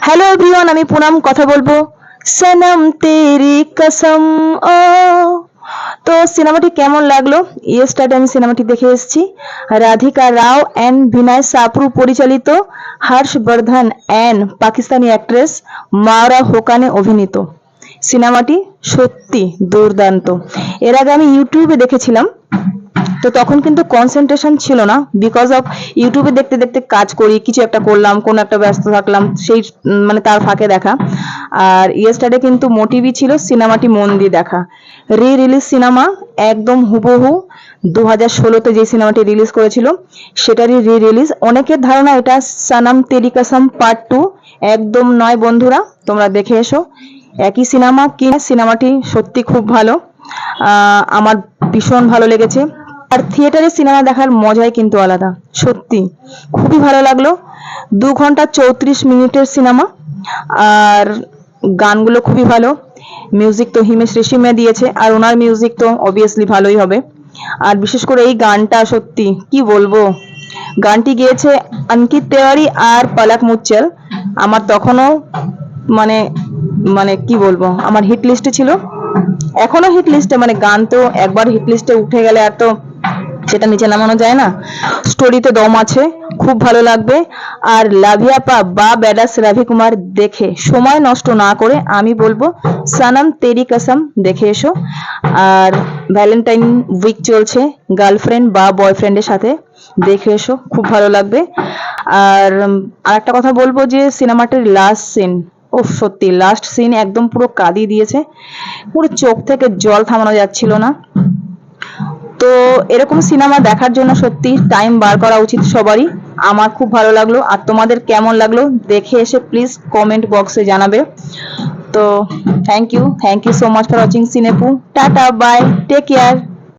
Hello everyone, আমি পুনাম কথা বলবো সনম তেরি কসম। ও তো সিনেমাটি কেমন লাগলো? ইয়েস্টারডে আমি সিনেমাটি দেখে এসেছি। রাধিকা রাও এন্ড বিনয় সাপরু পরিচালিত, হর্ষবর্ধন এন্ড পাকিস্তানি অ্যাক্ট্রেস মাওরা হোকানে অভিনীত। সিনেমাটি সত্যি দুর্দান্ত। এর আগে আমি ইউটিউবে দেখেছিলাম, তো তখন কিন্তু কনসেন্ট্রেশন ছিল না, বিকজ অফ ইউটিউবে দেখতে দেখতে কাজ করি, কিছু একটা করলাম, কোনো একটা ব্যস্ত থাকলাম, সেই মানে তার ফাঁকে দেখা। আর ইয়েস্টারডে কিন্তু মোটিভই ছিল সিনেমাটি মন দিয়ে দেখা। রিলিজ সিনেমা, একদম হুবহু 2016-তে যে সিনেমাটি রিলিজ করেছিল সেটারই রিলিজ। অনেকের ধারণা এটা সনম তেরি কসম পার্ট 2। একদম নয় বন্ধুরা, তোমরা দেখে এসো। একই সিনেমা, কি সিনেমাটি সত্যি খুব ভালো। আমার ভীষণ ভালো লেগেছে। আর থিয়েটারে সিনেমা দেখার মজাই কিন্তু আলাদা, সত্যি খুবই ভালো লাগলো। 2 ঘন্টা 34 মিনিটের সিনেমা। আর গানগুলো খুবই ভালো। মিউজিক তো হিমেশ রেশমিয়া দিয়েছে, আর ওনার মিউজিক তো অবভিয়াসলি ভালোই হবে। আর বিশেষ করে এই গানটা সত্যি কি বলবো, গানটি গেয়েছে অঙ্কিত তেওয়ারি আর পলক মুচ্ছল। আমার তখনও মানে মানে কি বলবো, আমার হিট লিস্টে ছিল, এখনো হিট লিস্টে। মানে গান তো একবার হিট লিস্টে উঠে গেলে আর তো সেটা নিচে নামানো যায় না। স্টোরিতে দম আছে, খুব ভালো লাগবে। আর লাভিয়াপা বা ব্যাডাস রাভি কুমার দেখে সময় নষ্ট না করে আমি বলবো সনম তেরি কসম দেখে এসো। আর ভ্যালেন্টাইন উইক চলছে, গার্লফ্রেন্ড বা বয়ফ্রেন্ডের সাথে দেখে এসো, খুব ভালো লাগবে। আর আরেকটা কথা বলবো যে সিনেমাটির লাস্ট সিন, ও সত্যি লাস্ট সিন একদম পুরো কাঁদিয়ে দিয়েছে, পুরো চোখ থেকে জল থামানো যাচ্ছিল না। তো এরকম সিনেমা দেখার জন্য সত্যি টাইম বার করা উচিত সবারই। আমার খুব ভালো লাগলো। আর তোমাদের কেমন লাগলো দেখে এসে প্লিজ কমেন্ট বক্সে জানাবে। তো thank you so much for watching সিনেপু। টাটা, বাই, টেক কেয়ার।